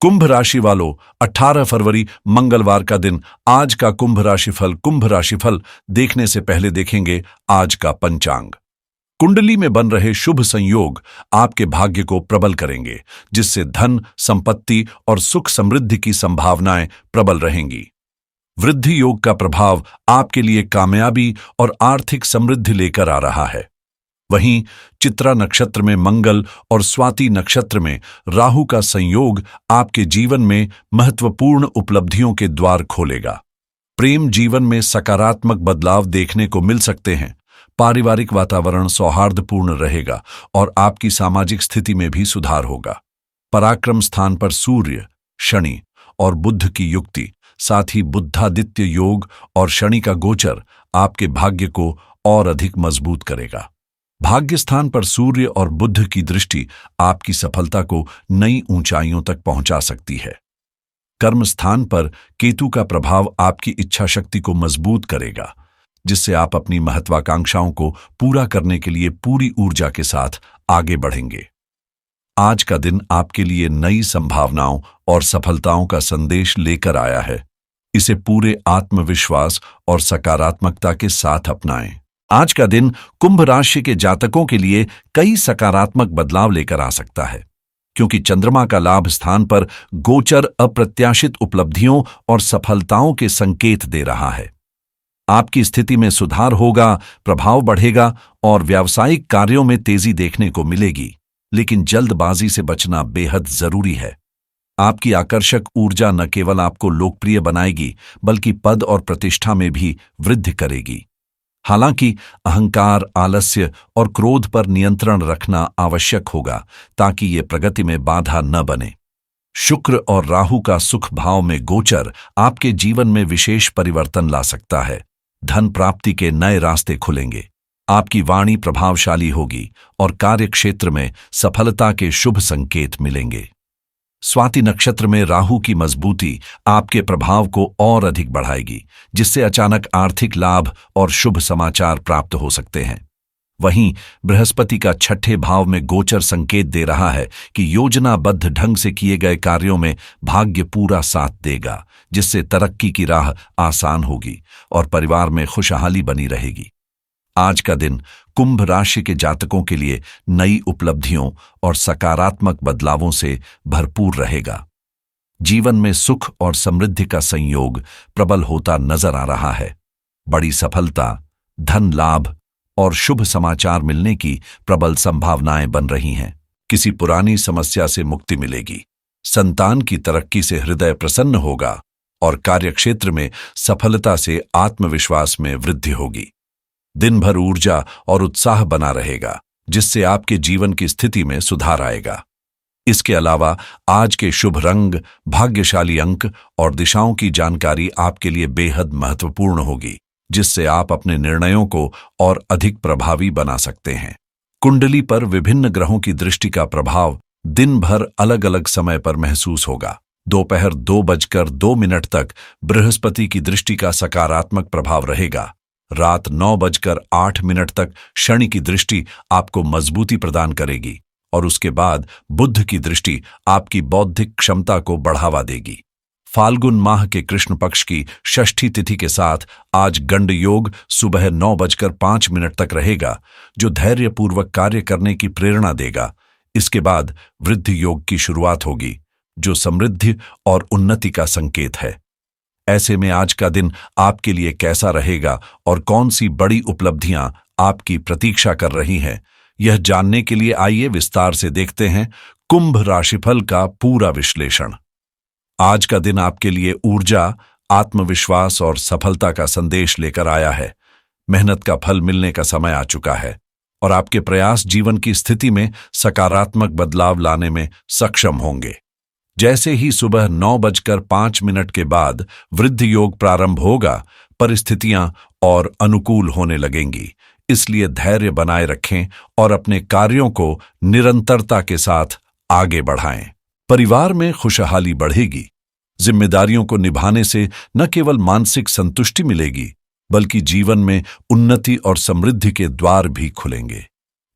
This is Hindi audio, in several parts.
कुंभ राशि वालों, 18 फरवरी मंगलवार का दिन। आज का कुंभ राशिफल देखने से पहले देखेंगे आज का पंचांग। कुंडली में बन रहे शुभ संयोग आपके भाग्य को प्रबल करेंगे, जिससे धन, संपत्ति और सुख समृद्धि की संभावनाएं प्रबल रहेंगी। वृद्धि योग का प्रभाव आपके लिए कामयाबी और आर्थिक समृद्धि लेकर आ रहा है। वहीं चित्रा नक्षत्र में मंगल और स्वाति नक्षत्र में राहु का संयोग आपके जीवन में महत्वपूर्ण उपलब्धियों के द्वार खोलेगा। प्रेम जीवन में सकारात्मक बदलाव देखने को मिल सकते हैं। पारिवारिक वातावरण सौहार्दपूर्ण रहेगा और आपकी सामाजिक स्थिति में भी सुधार होगा। पराक्रम स्थान पर सूर्य, शनि और बुध की युक्ति, साथ ही बुद्धादित्य योग और शनि का गोचर आपके भाग्य को और अधिक मजबूत करेगा। भाग्य स्थान पर सूर्य और बुध की दृष्टि आपकी सफलता को नई ऊंचाइयों तक पहुंचा सकती है। कर्म स्थान पर केतु का प्रभाव आपकी इच्छा शक्ति को मजबूत करेगा, जिससे आप अपनी महत्वाकांक्षाओं को पूरा करने के लिए पूरी ऊर्जा के साथ आगे बढ़ेंगे। आज का दिन आपके लिए नई संभावनाओं और सफलताओं का संदेश लेकर आया है। इसे पूरे आत्मविश्वास और सकारात्मकता के साथ अपनाएं। आज का दिन कुंभ राशि के जातकों के लिए कई सकारात्मक बदलाव लेकर आ सकता है, क्योंकि चंद्रमा का लाभ स्थान पर गोचर अप्रत्याशित उपलब्धियों और सफलताओं के संकेत दे रहा है। आपकी स्थिति में सुधार होगा, प्रभाव बढ़ेगा और व्यावसायिक कार्यों में तेजी देखने को मिलेगी, लेकिन जल्दबाजी से बचना बेहद जरूरी है। आपकी आकर्षक ऊर्जा न केवल आपको लोकप्रिय बनाएगी, बल्कि पद और प्रतिष्ठा में भी वृद्धि करेगी। हालांकि अहंकार, आलस्य और क्रोध पर नियंत्रण रखना आवश्यक होगा, ताकि ये प्रगति में बाधा न बने। शुक्र और राहु का सुख भाव में गोचर आपके जीवन में विशेष परिवर्तन ला सकता है। धन प्राप्ति के नए रास्ते खुलेंगे, आपकी वाणी प्रभावशाली होगी और कार्यक्षेत्र में सफलता के शुभ संकेत मिलेंगे। स्वाति नक्षत्र में राहु की मजबूती आपके प्रभाव को और अधिक बढ़ाएगी, जिससे अचानक आर्थिक लाभ और शुभ समाचार प्राप्त हो सकते हैं। वहीं बृहस्पति का छठे भाव में गोचर संकेत दे रहा है कि योजनाबद्ध ढंग से किए गए कार्यों में भाग्य पूरा साथ देगा, जिससे तरक्की की राह आसान होगी और परिवार में खुशहाली बनी रहेगी। आज का दिन कुंभ राशि के जातकों के लिए नई उपलब्धियों और सकारात्मक बदलावों से भरपूर रहेगा। जीवन में सुख और समृद्धि का संयोग प्रबल होता नजर आ रहा है। बड़ी सफलता, धन लाभ और शुभ समाचार मिलने की प्रबल संभावनाएं बन रही हैं। किसी पुरानी समस्या से मुक्ति मिलेगी। संतान की तरक्की से हृदय प्रसन्न होगा और कार्यक्षेत्र में सफलता से आत्मविश्वास में वृद्धि होगी। दिन भर ऊर्जा और उत्साह बना रहेगा, जिससे आपके जीवन की स्थिति में सुधार आएगा। इसके अलावा आज के शुभ रंग, भाग्यशाली अंक और दिशाओं की जानकारी आपके लिए बेहद महत्वपूर्ण होगी, जिससे आप अपने निर्णयों को और अधिक प्रभावी बना सकते हैं। कुंडली पर विभिन्न ग्रहों की दृष्टि का प्रभाव दिन भर अलग अलग समय पर महसूस होगा। दोपहर 2:02 तक बृहस्पति की दृष्टि का सकारात्मक प्रभाव रहेगा। रात 9:08 तक शनि की दृष्टि आपको मजबूती प्रदान करेगी और उसके बाद बुध की दृष्टि आपकी बौद्धिक क्षमता को बढ़ावा देगी। फाल्गुन माह के कृष्ण पक्ष की षष्ठी तिथि के साथ आज गंड योग सुबह 9:05 तक रहेगा, जो धैर्यपूर्वक कार्य करने की प्रेरणा देगा। इसके बाद वृद्धि योग की शुरुआत होगी, जो समृद्धि और उन्नति का संकेत है। ऐसे में आज का दिन आपके लिए कैसा रहेगा और कौन सी बड़ी उपलब्धियां आपकी प्रतीक्षा कर रही हैं, यह जानने के लिए आइए विस्तार से देखते हैं कुंभ राशिफल का पूरा विश्लेषण। आज का दिन आपके लिए ऊर्जा, आत्मविश्वास और सफलता का संदेश लेकर आया है। मेहनत का फल मिलने का समय आ चुका है और आपके प्रयास जीवन की स्थिति में सकारात्मक बदलाव लाने में सक्षम होंगे। जैसे ही सुबह 9:05 के बाद वृद्धि योग प्रारंभ होगा, परिस्थितियां और अनुकूल होने लगेंगी। इसलिए धैर्य बनाए रखें और अपने कार्यों को निरंतरता के साथ आगे बढ़ाएं। परिवार में खुशहाली बढ़ेगी। जिम्मेदारियों को निभाने से न केवल मानसिक संतुष्टि मिलेगी, बल्कि जीवन में उन्नति और समृद्धि के द्वार भी खुलेंगे।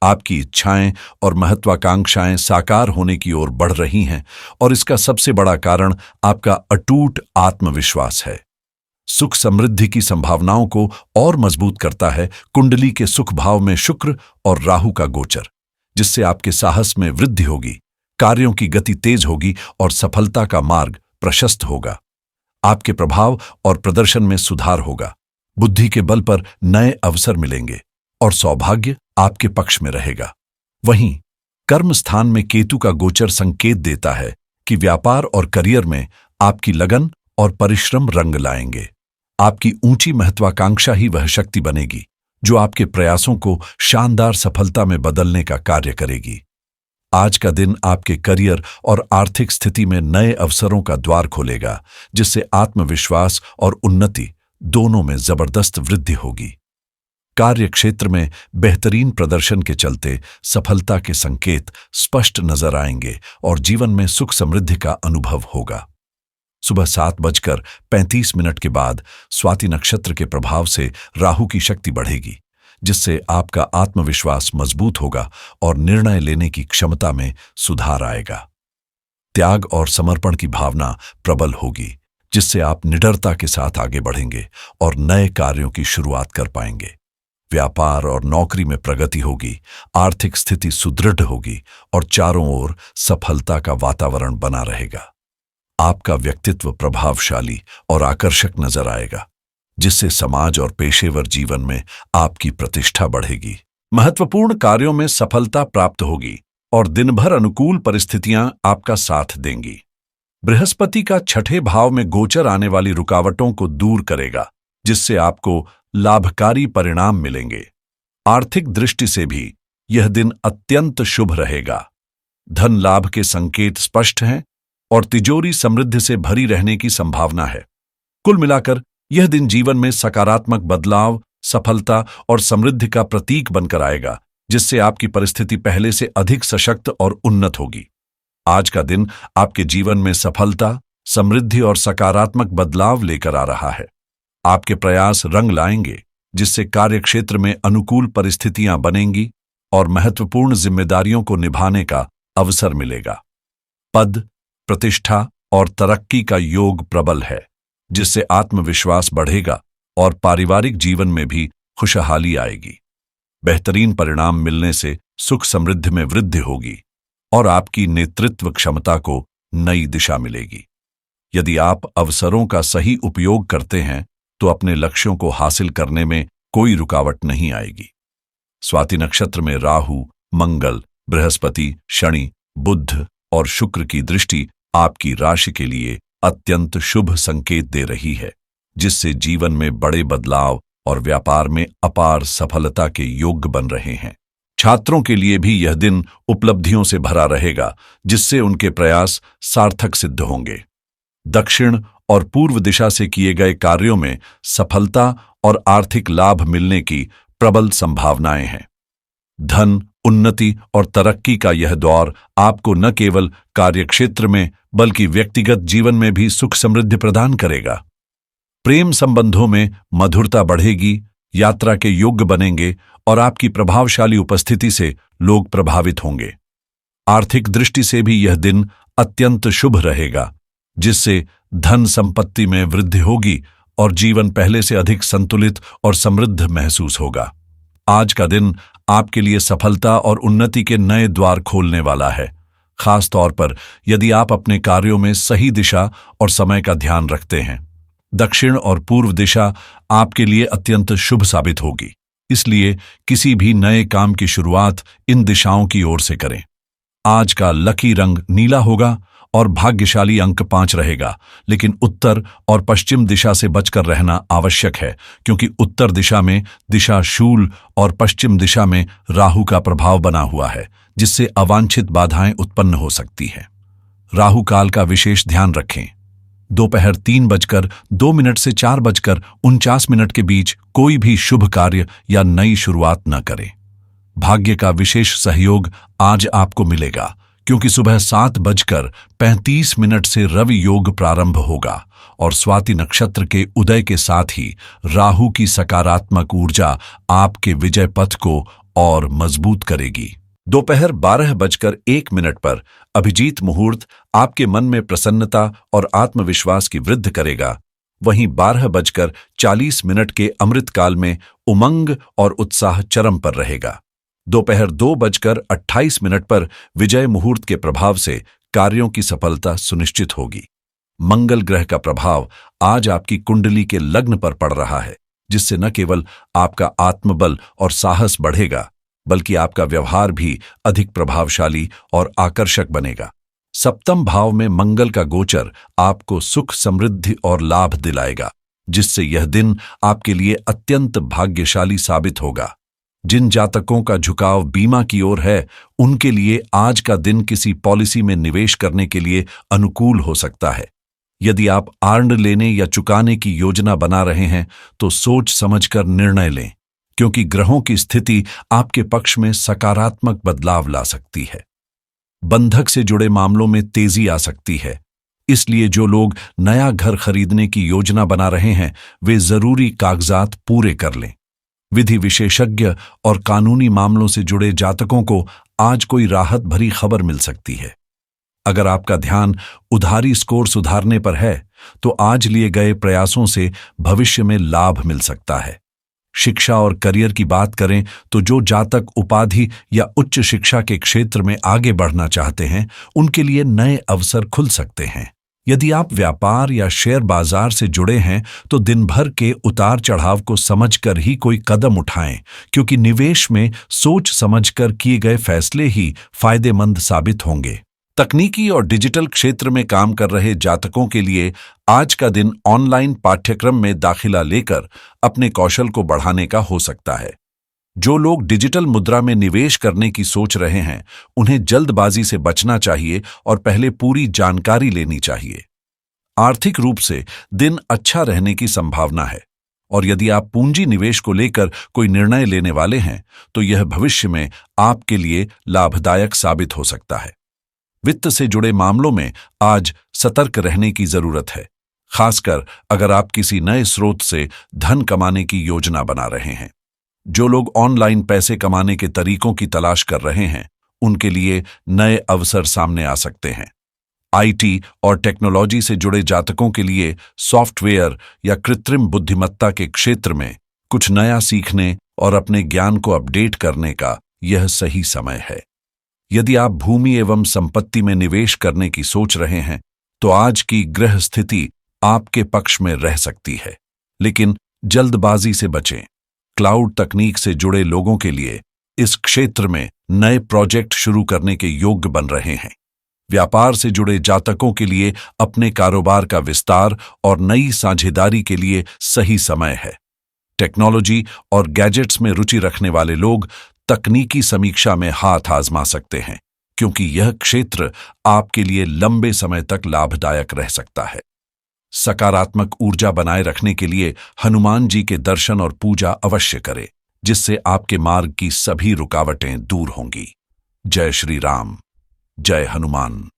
आपकी इच्छाएं और महत्वाकांक्षाएं साकार होने की ओर बढ़ रही हैं और इसका सबसे बड़ा कारण आपका अटूट आत्मविश्वास है। सुख समृद्धि की संभावनाओं को और मजबूत करता है कुंडली के सुख भाव में शुक्र और राहु का गोचर, जिससे आपके साहस में वृद्धि होगी, कार्यों की गति तेज होगी और सफलता का मार्ग प्रशस्त होगा। आपके प्रभाव और प्रदर्शन में सुधार होगा, बुद्धि के बल पर नए अवसर मिलेंगे और सौभाग्य आपके पक्ष में रहेगा। वहीं कर्म स्थान में केतु का गोचर संकेत देता है कि व्यापार और करियर में आपकी लगन और परिश्रम रंग लाएंगे। आपकी ऊंची महत्वाकांक्षा ही वह शक्ति बनेगी जो आपके प्रयासों को शानदार सफलता में बदलने का कार्य करेगी। आज का दिन आपके करियर और आर्थिक स्थिति में नए अवसरों का द्वार खोलेगा, जिससे आत्मविश्वास और उन्नति दोनों में जबरदस्त वृद्धि होगी। कार्य क्षेत्र में बेहतरीन प्रदर्शन के चलते सफलता के संकेत स्पष्ट नजर आएंगे और जीवन में सुख समृद्धि का अनुभव होगा। सुबह 7:35 के बाद स्वाति नक्षत्र के प्रभाव से राहु की शक्ति बढ़ेगी, जिससे आपका आत्मविश्वास मजबूत होगा और निर्णय लेने की क्षमता में सुधार आएगा। त्याग और समर्पण की भावना प्रबल होगी, जिससे आप निडरता के साथ आगे बढ़ेंगे और नए कार्यों की शुरुआत कर पाएंगे। व्यापार और नौकरी में प्रगति होगी, आर्थिक स्थिति सुदृढ़ होगी और चारों ओर सफलता का वातावरण बना रहेगा। आपका व्यक्तित्व प्रभावशाली और आकर्षक नजर आएगा, जिससे समाज और पेशेवर जीवन में आपकी प्रतिष्ठा बढ़ेगी। महत्वपूर्ण कार्यों में सफलता प्राप्त होगी और दिन भर अनुकूल परिस्थितियां आपका साथ देंगी। बृहस्पति का छठे भाव में गोचर आने वाली रुकावटों को दूर करेगा, जिससे आपको लाभकारी परिणाम मिलेंगे। आर्थिक दृष्टि से भी यह दिन अत्यंत शुभ रहेगा। धन लाभ के संकेत स्पष्ट हैं और तिजोरी समृद्धि से भरी रहने की संभावना है। कुल मिलाकर यह दिन जीवन में सकारात्मक बदलाव, सफलता और समृद्धि का प्रतीक बनकर आएगा, जिससे आपकी परिस्थिति पहले से अधिक सशक्त और उन्नत होगी। आज का दिन आपके जीवन में सफलता, समृद्धि और सकारात्मक बदलाव लेकर आ रहा है। आपके प्रयास रंग लाएंगे, जिससे कार्यक्षेत्र में अनुकूल परिस्थितियां बनेंगी और महत्वपूर्ण जिम्मेदारियों को निभाने का अवसर मिलेगा। पद, प्रतिष्ठा और तरक्की का योग प्रबल है, जिससे आत्मविश्वास बढ़ेगा और पारिवारिक जीवन में भी खुशहाली आएगी। बेहतरीन परिणाम मिलने से सुख समृद्धि में वृद्धि होगी और आपकी नेतृत्व क्षमता को नई दिशा मिलेगी। यदि आप अवसरों का सही उपयोग करते हैं तो अपने लक्ष्यों को हासिल करने में कोई रुकावट नहीं आएगी। स्वाति नक्षत्र में राहु, मंगल, बृहस्पति, शनि, बुध और शुक्र की दृष्टि आपकी राशि के लिए अत्यंत शुभ संकेत दे रही है, जिससे जीवन में बड़े बदलाव और व्यापार में अपार सफलता के योग बन रहे हैं। छात्रों के लिए भी यह दिन उपलब्धियों से भरा रहेगा, जिससे उनके प्रयास सार्थक सिद्ध होंगे। दक्षिण और पूर्व दिशा से किए गए कार्यों में सफलता और आर्थिक लाभ मिलने की प्रबल संभावनाएं हैं। धन, उन्नति और तरक्की का यह दौर आपको न केवल कार्यक्षेत्र में बल्कि व्यक्तिगत जीवन में भी सुख समृद्धि प्रदान करेगा। प्रेम संबंधों में मधुरता बढ़ेगी, यात्रा के योग्य बनेंगे और आपकी प्रभावशाली उपस्थिति से लोग प्रभावित होंगे। आर्थिक दृष्टि से भी यह दिन अत्यंत शुभ रहेगा, जिससे धन संपत्ति में वृद्धि होगी और जीवन पहले से अधिक संतुलित और समृद्ध महसूस होगा। आज का दिन आपके लिए सफलता और उन्नति के नए द्वार खोलने वाला है, खास तौर पर यदि आप अपने कार्यों में सही दिशा और समय का ध्यान रखते हैं। दक्षिण और पूर्व दिशा आपके लिए अत्यंत शुभ साबित होगी, इसलिए किसी भी नए काम की शुरुआत इन दिशाओं की ओर से करें। आज का लकी रंग नीला होगा और भाग्यशाली अंक 5 रहेगा, लेकिन उत्तर और पश्चिम दिशा से बचकर रहना आवश्यक है, क्योंकि उत्तर दिशा में दिशा शूल और पश्चिम दिशा में राहु का प्रभाव बना हुआ है, जिससे अवांछित बाधाएं उत्पन्न हो सकती हैं। राहु काल का विशेष ध्यान रखें। दोपहर 3:02 से 4:49 के बीच कोई भी शुभ कार्य या नई शुरुआत न करें। भाग्य का विशेष सहयोग आज आपको मिलेगा, क्योंकि सुबह 7:35 से रवि योग प्रारंभ होगा और स्वाति नक्षत्र के उदय के साथ ही राहु की सकारात्मक ऊर्जा आपके विजय पथ को और मजबूत करेगी। दोपहर 12:01 पर अभिजीत मुहूर्त आपके मन में प्रसन्नता और आत्मविश्वास की वृद्धि करेगा। वहीं 12:40 के अमृतकाल में उमंग और उत्साह चरम पर रहेगा। दोपहर 2:28 पर विजय मुहूर्त के प्रभाव से कार्यों की सफलता सुनिश्चित होगी। मंगल ग्रह का प्रभाव आज आपकी कुंडली के लग्न पर पड़ रहा है, जिससे न केवल आपका आत्मबल और साहस बढ़ेगा, बल्कि आपका व्यवहार भी अधिक प्रभावशाली और आकर्षक बनेगा। सप्तम भाव में मंगल का गोचर आपको सुख, समृद्धि और लाभ दिलाएगा, जिससे यह दिन आपके लिए अत्यंत भाग्यशाली साबित होगा। जिन जातकों का झुकाव बीमा की ओर है, उनके लिए आज का दिन किसी पॉलिसी में निवेश करने के लिए अनुकूल हो सकता है। यदि आप ऋण लेने या चुकाने की योजना बना रहे हैं, तो सोच समझकर निर्णय लें, क्योंकि ग्रहों की स्थिति आपके पक्ष में सकारात्मक बदलाव ला सकती है। बंधक से जुड़े मामलों में तेजी आ सकती है, इसलिए जो लोग नया घर खरीदने की योजना बना रहे हैं, वे जरूरी कागजात पूरे कर लें। विधि विशेषज्ञ और कानूनी मामलों से जुड़े जातकों को आज कोई राहत भरी खबर मिल सकती है। अगर आपका ध्यान उधारी स्कोर सुधारने पर है, तो आज लिए गए प्रयासों से भविष्य में लाभ मिल सकता है। शिक्षा और करियर की बात करें तो जो जातक उपाधि या उच्च शिक्षा के क्षेत्र में आगे बढ़ना चाहते हैं, उनके लिए नए अवसर खुल सकते हैं। यदि आप व्यापार या शेयर बाजार से जुड़े हैं, तो दिन भर के उतार चढ़ाव को समझकर ही कोई कदम उठाएं, क्योंकि निवेश में सोच समझकर किए गए फैसले ही फायदेमंद साबित होंगे। तकनीकी और डिजिटल क्षेत्र में काम कर रहे जातकों के लिए आज का दिन ऑनलाइन पाठ्यक्रम में दाखिला लेकर अपने कौशल को बढ़ाने का हो सकता है। जो लोग डिजिटल मुद्रा में निवेश करने की सोच रहे हैं, उन्हें जल्दबाजी से बचना चाहिए और पहले पूरी जानकारी लेनी चाहिए। आर्थिक रूप से दिन अच्छा रहने की संभावना है, और यदि आप पूंजी निवेश को लेकर कोई निर्णय लेने वाले हैं, तो यह भविष्य में आपके लिए लाभदायक साबित हो सकता है। वित्त से जुड़े मामलों में आज सतर्क रहने की जरूरत है, खासकर अगर आप किसी नए स्रोत से धन कमाने की योजना बना रहे हैं। जो लोग ऑनलाइन पैसे कमाने के तरीकों की तलाश कर रहे हैं, उनके लिए नए अवसर सामने आ सकते हैं। आईटी और टेक्नोलॉजी से जुड़े जातकों के लिए सॉफ्टवेयर या कृत्रिम बुद्धिमत्ता के क्षेत्र में कुछ नया सीखने और अपने ज्ञान को अपडेट करने का यह सही समय है। यदि आप भूमि एवं संपत्ति में निवेश करने की सोच रहे हैं, तो आज की ग्रह स्थिति आपके पक्ष में रह सकती है, लेकिन जल्दबाजी से बचें। क्लाउड तकनीक से जुड़े लोगों के लिए इस क्षेत्र में नए प्रोजेक्ट शुरू करने के योग्य बन रहे हैं। व्यापार से जुड़े जातकों के लिए अपने कारोबार का विस्तार और नई साझेदारी के लिए सही समय है। टेक्नोलॉजी और गैजेट्स में रुचि रखने वाले लोग तकनीकी समीक्षा में हाथ आजमा सकते हैं, क्योंकि यह क्षेत्र आपके लिए लंबे समय तक लाभदायक रह सकता है। सकारात्मक ऊर्जा बनाए रखने के लिए हनुमान जी के दर्शन और पूजा अवश्य करें, जिससे आपके मार्ग की सभी रुकावटें दूर होंगी। जय श्री राम, जय हनुमान।